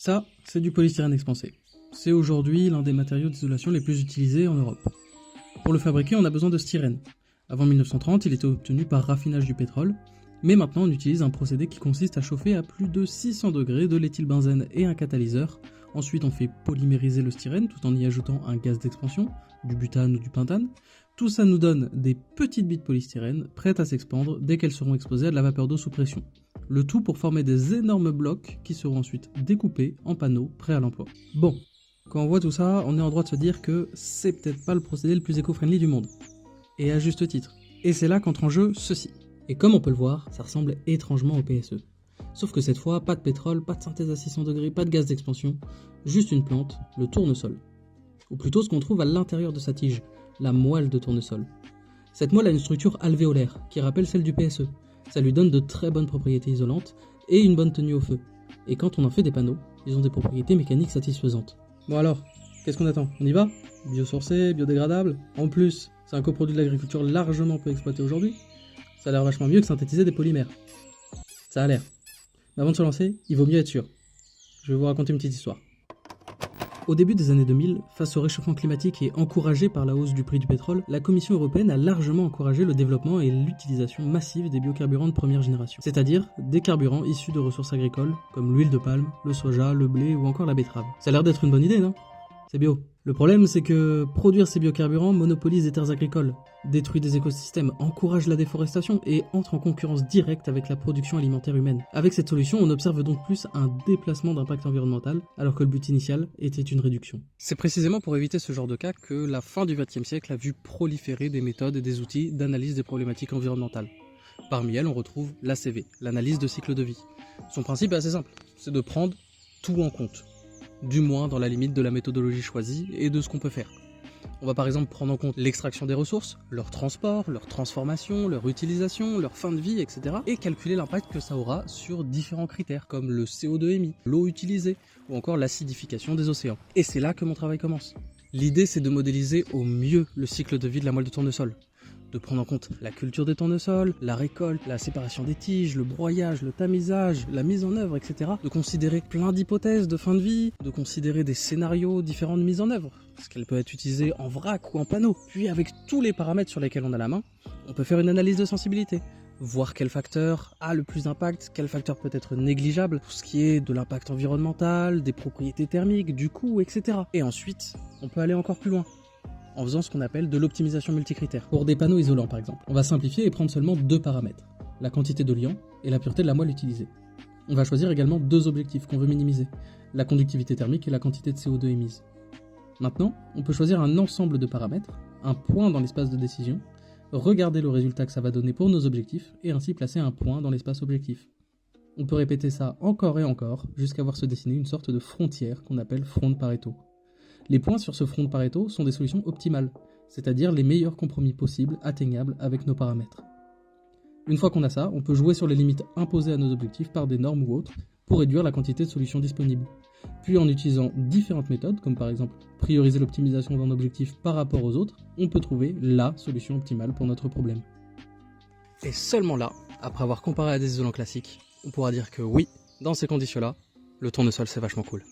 Ça, c'est du polystyrène expansé. C'est aujourd'hui l'un des matériaux d'isolation les plus utilisés en Europe. Pour le fabriquer, on a besoin de styrène. Avant 1930, il était obtenu par raffinage du pétrole, mais maintenant on utilise un procédé qui consiste à chauffer à plus de 600 degrés de l'éthylbenzène et un catalyseur. Ensuite, on fait polymériser le styrène tout en y ajoutant un gaz d'expansion, du butane ou du pentane. Tout ça nous donne des petites billes de polystyrène prêtes à s'expandre dès qu'elles seront exposées à de la vapeur d'eau sous pression. Le tout pour former des énormes blocs qui seront ensuite découpés en panneaux prêts à l'emploi. Bon, quand on voit tout ça, on est en droit de se dire que c'est peut-être pas le procédé le plus éco-friendly du monde. Et à juste titre. Et c'est là qu'entre en jeu ceci. Et comme on peut le voir, ça ressemble étrangement au PSE. Sauf que cette fois, pas de pétrole, pas de synthèse à 600 degrés, pas de gaz d'expansion, juste une plante, le tournesol. Ou plutôt ce qu'on trouve à l'intérieur de sa tige, la moelle de tournesol. Cette moelle a une structure alvéolaire, qui rappelle celle du PSE. Ça lui donne de très bonnes propriétés isolantes et une bonne tenue au feu. Et quand on en fait des panneaux, ils ont des propriétés mécaniques satisfaisantes. Bon alors, qu'est-ce qu'on attend? On y va? Biosourcé, biodégradable. En plus, c'est un coproduit de l'agriculture largement peu exploité aujourd'hui. Ça a l'air vachement mieux que synthétiser des polymères. Ça a l'air. Mais avant de se lancer, il vaut mieux être sûr. Je vais vous raconter une petite histoire. Au début des années 2000, face au réchauffement climatique et encouragé par la hausse du prix du pétrole, la Commission européenne a largement encouragé le développement et l'utilisation massive des biocarburants de première génération, c'est-à-dire des carburants issus de ressources agricoles, comme l'huile de palme, le soja, le blé ou encore la betterave. Ça a l'air d'être une bonne idée, non? C'est bio. Le problème, c'est que produire ces biocarburants monopolise des terres agricoles, détruit des écosystèmes, encourage la déforestation et entre en concurrence directe avec la production alimentaire humaine. Avec cette solution, on observe donc plus un déplacement d'impact environnemental, alors que le but initial était une réduction. C'est précisément pour éviter ce genre de cas que la fin du XXe siècle a vu proliférer des méthodes et des outils d'analyse des problématiques environnementales. Parmi elles, on retrouve l'ACV, l'analyse de cycle de vie. Son principe est assez simple, c'est de prendre tout en compte. Du moins dans la limite de la méthodologie choisie et de ce qu'on peut faire. On va par exemple prendre en compte l'extraction des ressources, leur transport, leur transformation, leur utilisation, leur fin de vie, etc. et calculer l'impact que ça aura sur différents critères comme le CO2 émis, l'eau utilisée ou encore l'acidification des océans. Et c'est là que mon travail commence. L'idée, c'est de modéliser au mieux le cycle de vie de la moelle de tournesol. De prendre en compte la culture des tournesols, la récolte, la séparation des tiges, le broyage, le tamisage, la mise en œuvre, etc. De considérer plein d'hypothèses de fin de vie, de considérer des scénarios différents de mise en œuvre, parce qu'elle peut être utilisée en vrac ou en panneau. Puis avec tous les paramètres sur lesquels on a la main, on peut faire une analyse de sensibilité. Voir quel facteur a le plus d'impact, quel facteur peut être négligeable, pour ce qui est de l'impact environnemental, des propriétés thermiques, du coût, etc. Et ensuite, on peut aller encore plus loin, en faisant ce qu'on appelle de l'optimisation multicritère. Pour des panneaux isolants par exemple, on va simplifier et prendre seulement deux paramètres, la quantité de liant et la pureté de la moelle utilisée. On va choisir également deux objectifs qu'on veut minimiser, la conductivité thermique et la quantité de CO2 émise. Maintenant, on peut choisir un ensemble de paramètres, un point dans l'espace de décision, regarder le résultat que ça va donner pour nos objectifs et ainsi placer un point dans l'espace objectif. On peut répéter ça encore et encore jusqu'à voir se dessiner une sorte de frontière qu'on appelle front de Pareto. Les points sur ce front de Pareto sont des solutions optimales, c'est-à-dire les meilleurs compromis possibles atteignables avec nos paramètres. Une fois qu'on a ça, on peut jouer sur les limites imposées à nos objectifs par des normes ou autres pour réduire la quantité de solutions disponibles. Puis en utilisant différentes méthodes, comme par exemple prioriser l'optimisation d'un objectif par rapport aux autres, on peut trouver la solution optimale pour notre problème. Et seulement là, après avoir comparé à des isolants classiques, on pourra dire que oui, dans ces conditions-là, le tournesol c'est vachement cool.